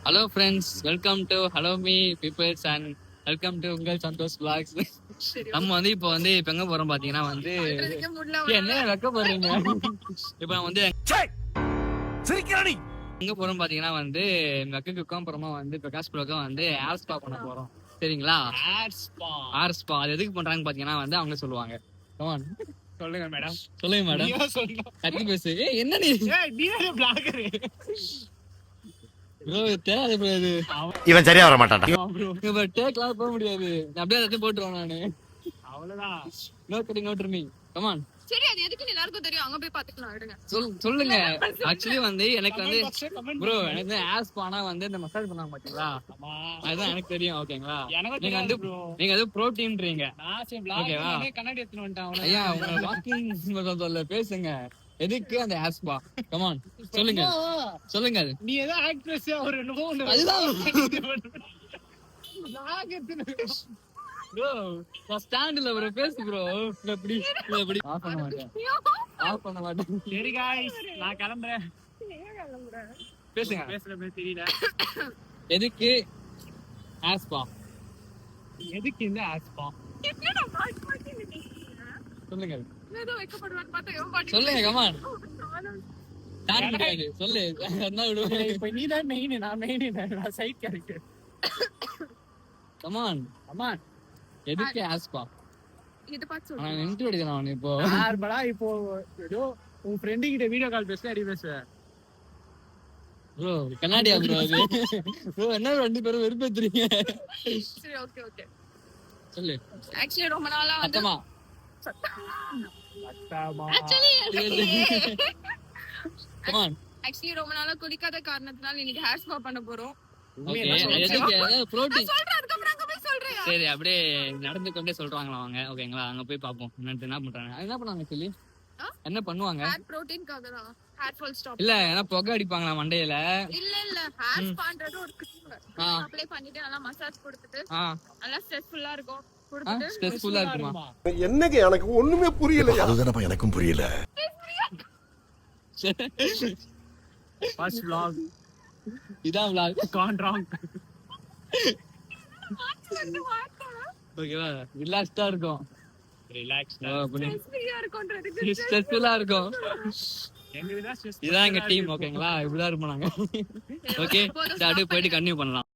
Hello friends, welcome to hello me peoples and welcome to உங்கள் Santhosh vlogs. நம்ம வந்து இப்போ எங்க போறோம் பாத்தீங்கன்னா என்ன வெக்கப்படுறீங்க? இப்போ நான் எங்க போறோம் பாத்தீங்கன்னா மெக்கக்குக்கும் அப்புறமா பிரகாஷ் புரோக்கும் ஏர் ஸ்பா பண்ண போறோம். சரிங்களா? ஏர் ஸ்பா அது எதுக்கு பண்றாங்கன்னு பாத்தீங்கன்னா அவங்க சொல்லுவாங்க. சொல்லுங்க மேடம். சொல்லுங்க மேடம். கத்தி பேசு. என்ன நீ பிளாகர் இவன் சரியா வர மாட்டான். போக முடியாது. அப்படியே எல்லாத்தையும் போட்டுருவான் நானு. அவ்வளவுதான். No cutting out me. Come on. சரி, அது எதுக்கு எல்லாருக்கும் தெரியும், அங்க போய் பாத்துக்கலாம். விடுங்க. சொல்லுங்க. ஆக்சுவலி எனக்கு ப்ரோ எனக்கு ஏர் ஸ்பானா இந்த மசாஜ் பண்ணாங்க பாத்தீங்களா, அதுதான் எனக்கு தெரியும். ஓகேங்களா? நீங்க புரோட்டீன்றீங்க. ஓகேவா? கண்ணாடி எடுத்துட்டு வந்துட்டான். ஐயா உங்க வாக்கிங் சொல்ல பேசுங்க. எதுக்கு அந்த ஏர் ஸ்பா? கம் ஆன் சொல்லுங்க. சொல்லுங்க. அது நீ ஏதோ ஆக்ட்ரஸ் ஒரு என்னமோ அதுதான் ப்ரோ. நான் ஸ்டாண்ட்ல ஒரு பேசு ப்ரோ. இப்படி ஆஃப் பண்ண மாட்டேன். சரி गाइस, நான் கிளம்புறேன். பேசுங்க. பேசுறமே தெரியல. எதுக்கு ஏர் ஸ்பா? எதுக்கு இந்த ஆஸ்பா? என்னடா பாட் பாட்டி நிக்கிறீங்க? சொல்லுங்க. ஏதோ வெக்கப்படுவான்னு பார்த்தா எவன் பாட்டி. சொல்லுங்க. Come on. ஸ்டார்ட் பண்ணு. சொல்லு. என்ன விடு. இப்போ நீ தான் மெயின். நான் மெயின் இல்ல. நான் சைடு கேரக்டர். Come on. எதுக்கு ஏர் ஸ்பா? இது பாத்து நான் சொல்லு. இன்டர்வியூ எடுக்கறேன் இப்போ. ஆர்படா இப்போ ஏதோ உன் ஃப்ரெண்ட் கிட்ட வீடியோ கால் பேச அடி பேச. ப்ரோ கண்ணாடியா ப்ரோ அது? ப்ரோ என்ன ரெண்டு பேரும் வெறுப்பேத்துறீங்க? சரி, ஓகே. சொல்லு. ஆக்சுவலி ரொம்ப நாளா அத்தமா ஆக்சுவலி ரொம்ப நாளா குடிக்காத காரணத்தினால இன்னைக்கு ஹேர் ஸ்பா பண்ண போறோம். புரோட்டீன். சொல்றேன், அதுக்கப்புறம் அங்க போய் சொல்றேன். சரி, அப்படியே நடந்து கொண்டே சொல்றாங்களா அவங்க. ஓகேங்களா? அங்க போய் பாப்போம் என்ன பண்றாங்க. என்ன பண்ணுவாங்க சொல்லி என்ன பண்ணுவாங்க? ஹேர் புரோட்டீன்காக தான். ஹேர் ஃபால் ஸ்டாப் இல்ல ஏன்னா புகை அடிப்பாங்களா மண்டையில? இல்ல ஹேர் ஸ்பான்றது ஒரு கிரீம் அப்ளை பண்ணிட்டு நல்லா மசாஜ் கொடுத்துட்டு நல்லா ஸ்ட்ரெஸ்ஃபுல்லா இருக்கும். ஸ்ட்ரெஸ்ஃபுல்லா இருக்குமா? என்னங்க எனக்கு ஒண்ணுமே புரியல. அதுதானப்பா எனக்கும் புரியல. First vlog. இதான் vlog. கான்ட்ராங். ஓகேவா? ரிலாக்ஸ்டா இருக்கும். ரிலாக்ஸ்டா. ஃப்ரீயா இருக்கும்ன்றதுக்கு ஸ்ட்ரெஸ்ஃபுல்லா இருக்கும். எங்கதான் ஸ்ட்ரெஸ். இதான் எங்க டீம். ஓகேங்களா? இப்படிதான் இருப்போம் நாங்க. ஓகே, அப்படியே போயிட்டு கண்டினியூ பண்ணலாம்.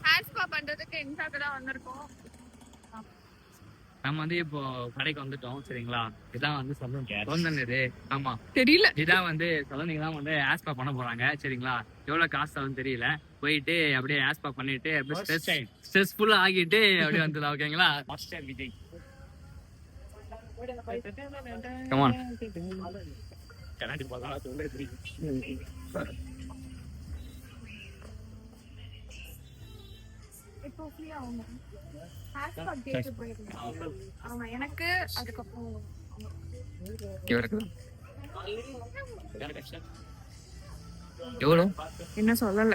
ஹேர் ஸ்பா பண்றதுக்கு இன்ஸ்டாக்கு தான் வந்திருக்கோம். நம்ம இப்போ கடைக்கு வந்துட்டோம். சரிங்களா? இதான் சலூன் இது. ஆமா தெரியல. இதான் சலூனிக்கு தான் ஏர் ஸ்பா பண்ண போறாங்க. சரிங்களா? எவ்வளவு காசு ஆகும் தெரியல. போயிட்டு அப்படியே ஏர் ஸ்பா பண்ணிட்டு ஸ்ட்ரெஸ்ஃபுல்லா ஆகிட்டு அப்படியே வந்துடலாம். ஓகேங்களா? மாஸ்டர் விஜய். Come on. கண்ணாடி பார்த்தா சொல்லே தெரியும். இப்போ ஃப்ரீயா ஆகும். ஹேர் ஸ்பா கேட்டு போயிருந்தேன். ஆமா, எனக்கு அதுக்கப்புறம் எவ்வளோ என்ன சொல்லல.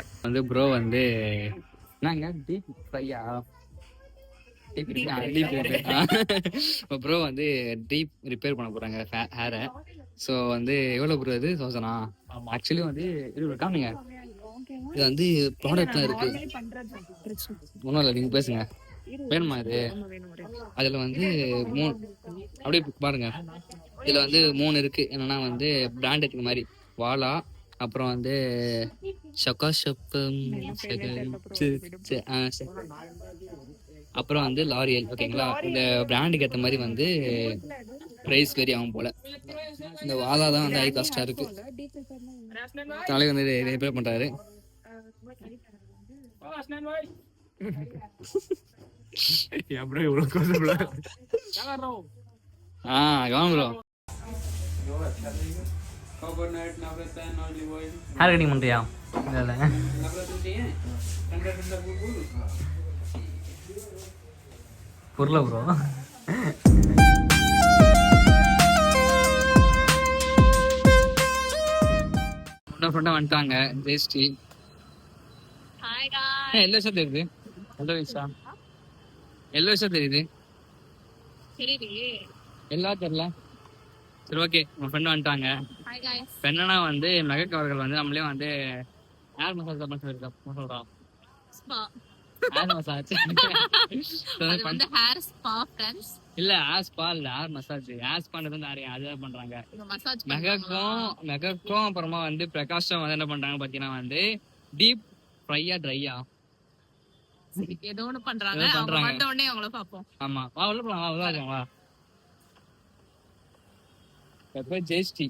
ப்ரோ என்னங்க டீப் ஃப்ரையா? ப்ரோ டீப் ரிப்பேர் பண்ண போறாங்க ஹேரை. ஸோ எவ்வளோ ப்ரோ இது? 1000. ஆக்சுவலி இது காமிங்க. இது ப்ராடக்ட்லாம் இருக்கு. ஒன்றும் இல்லை, நீங்க பேசுங்க. வேணுமா இது? அதுல 3 அப்படியே பாருங்க. இதுல 3 இருக்கு. என்னன்னா பிராண்ட் எடுக்கிற மாதிரி வாலா, அப்புறம் ஷக்காஷப்பம், அப்புறம் லாரியல். ஓகேங்களா? இந்த பிராண்டுக்கு ஏற்ற மாதிரி பிரைஸ் வேரி ஆகும் போல. இந்த வாலா தான் ஹை காஸ்டா இருக்கு. தலைவர் ரிப்பேர் பண்றாரு. ப்ரோ இவ்வளவு கோசப்ல. கவனம் ப்ரோ. ஹேர் கட்டிங் பண்றியா? இல்ல புரியல ப்ரோ. ஃப்ரெண்டா வந்துட்டாங்க. Jayashree. Hi guys. Yellow shirt தெரியுது. எல்லோ ஷர்ட் தெரியுது. சரிடி. எல்லா தெரியல. சரி, ஓகே. உங்க ஃப்ரெண்ட் வந்துட்டாங்க. Hi guys. என்னன்னா மெகக் அவர்கள் நம்மளே ஹேர் மசாஜ் தான் சொல்றான். ஸ்பா. ஹேர் மசாஜ் அது வந்து ஹேர் ஸ்பா ஃப்ரெண்ட்ஸ். இல்ல ஹேர் ஸ்பா இல்ல ஹேர் மசாஜ். ஹேர் ஸ்பான்றது வந்து நிறைய அதுதான் பண்றாங்க. இவங்க மசாஜ் மெகக்கும் அப்புறமா வந்து பிரகாஷம் வந்து என்ன பண்றாங்க பாத்தீங்கன்னா வந்து டீப் ஃப்ரையா ட்ரையா ஏதோ ஒண்ணு பண்றாங்க. ஏதோ அவங்க பண்றாங்க. வந்த உடனே அவங்கள பாப்போம். ஆமா வா உள்ள போலாம், வா உள்ள போலாம், வா. எப்ப ஜெயஸ்ரீ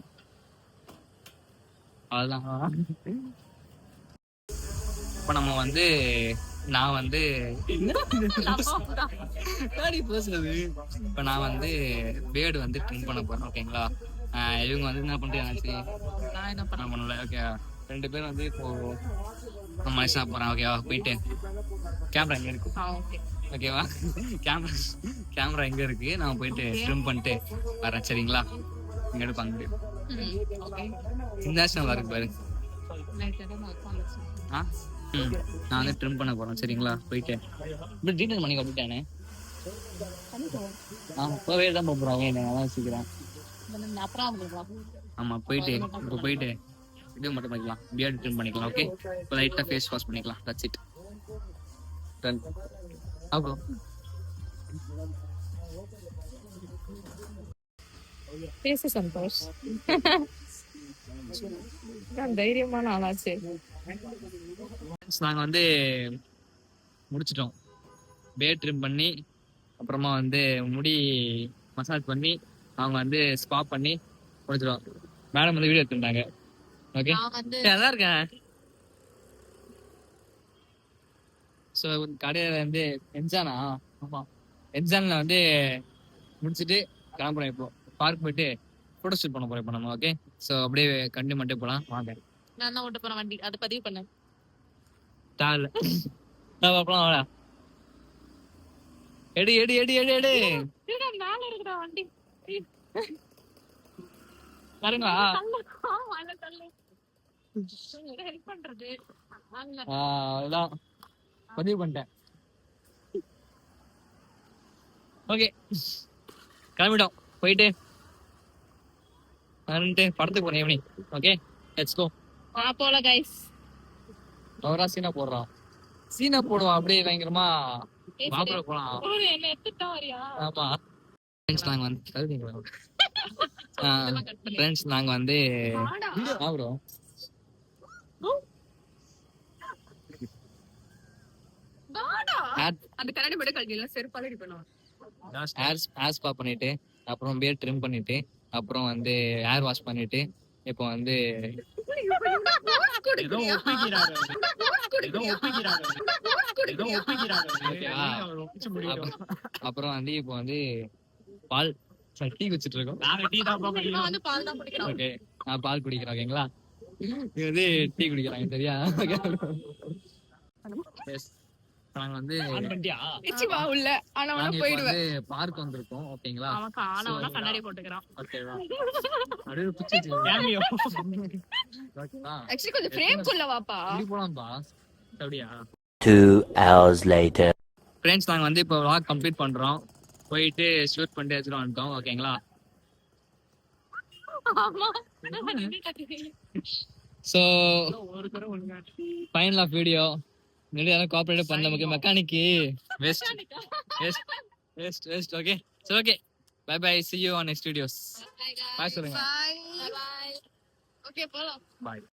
அவ்வளவுதான். இப்ப நம்ம வந்து நான் வந்து இப்ப நான் வந்து பேர்டு வந்து ட்ரிம் பண்ண போறேன். ஓகேங்களா? இவங்க வந்து என்ன பண்றாங்க? நான் என்ன பண்ண பண்ணல. ஓகே, 2 பேரும் வந்து இப்போ நம்ம மனுஷனா போறேன். ஓகேவா? போயிட்டு கேமரா எங்க இருக்கு? ஓகே. ஓகேவா? கேமரா எங்க இருக்கு? நான் போயிட்டு ட்ரிம் பண்ணிட்டு வரேன். சரிங்களா? இங்க எடுப்பாங்க. ஓகே. இந்த நல்லா இருக்கு பாரு. நான் வந்து ட்ரிம் பண்ண போறேன். சரிங்களா? போயிட்டு இப்படி டீட்டெயில் பண்ணி கட்டிட்டானே. போவே தான் போறோம். அதான் சீக்கிரம். ஆமா போயிட்டு இப்போ போயிட்டு இது மட்டும் பண்ணிக்கலாம். பியர்ட் ட்ரிம் பண்ணிக்கலாம். ஓகே, இப்போ லைட்டா ஃபேஸ் வாஷ் பண்ணிக்கலாம். That's it. டன். ஆகோ. பேசு சந்தோஷ். நான் தைரியமான ஆளாச்சு. நாங்க வந்து முடிச்சிட்டோம். பியர்ட் ட்ரிம் பண்ணி அப்புறமா வந்து முடி மசாஜ் பண்ணி அவங்க வந்து ஸ்பா பண்ணி முடிச்சிடும். மேடம் வந்து வீடியோ எடுத்துட்டாங்க. ஓகே, நல்லா இருக்கேன். ஸோ கடையில வந்து என்ஜானா, ஆமா என்ஜான்ல வந்து முடிச்சுட்டு கிளம்புறோம். இப்போ பார்க் போயிட்டு ஃபோட்டோ ஷூட் பண்ண போறோம் இப்போ நம்ம. ஓகே, ஸோ அப்படியே கண்டி மட்டும் போகலாம் வாங்க. நான் தான் ஓட்ட போறேன் வண்டி, அதை பதிவு பண்ணேன். தாள் பார்க்கலாம். வாடா, எடு எடு எடு எடு எடு. மேல இருக்குடா வண்டி. பாருங்களா? ஹெல்ப் பண்றது அதான் பதிவு பண்ணிட்டேன். ஓகே, கிளம்பிட்டோம். போயிட்டு படத்துக்கு போறேன் ஈவினிங். Okay, let's go. போல கைஸ். அவரா சீனா போடுறான். சீனா போடுவான் அப்படியே பயங்கரமா. மாப்பிள்ள போலாம். என்ன எடுத்துட்டா வரியா? ஆமா ஃப்ரெண்ட்ஸ் நாங்க வந்து ஃப்ரெண்ட்ஸ் நாங்க வந்து ப்ரோ அந்த கண்ணாடி மட்டும் கழட்டில செருப்பால ரெடி பண்ணுவாங்க. ஹேர் ஸ்பா பண்ணிட்டு அப்புறம் பியர்ட் ட்ரிம் பண்ணிட்டு அப்புறம் வந்து ஹேர் வாஷ் பண்ணிட்டு இப்போ வந்து அப்புறம் வந்து இப்போ வந்து பால் டீ குடிச்சிட்டு இருக்கோம். ஓகே, நான் பால் குடிக்கிறேன். ஓகேங்களா? இது வந்து டீ குடிக்கிறாங்க. சரியா? நாங்க வந்து உள்ள ஆனா போயிடுவேன். பார்க் வந்திருக்கோம். ஓகேங்களா? அவன் கண்ணாடி போட்டுக்கிறான். ஓகேவா? அப்படியே பிடிச்சி ஆக்சுவலி கொஞ்சம் ஃப்ரேம் குள்ள வாப்பா. இப்படி போலாம்பா. அப்படியா? 2 hours later. ஃப்ரெண்ட்ஸ் நாங்க வந்து இப்போ vlog கம்ப்ளீட் பண்றோம். போயிட்டு ஷூட் பண்ணிட்டு எடுத்துட்டு வந்துட்டோம். ஓகேங்களா? So final of video. நிறைய கோஆபரேட் பண்ண நமக்கு மெக்கானிக்கு waste waste waste waste. Okay, சரி, okay, bye bye, see you on next videos. Bye சொல்லுங்க. Bye. Okay, போலாம். Bye.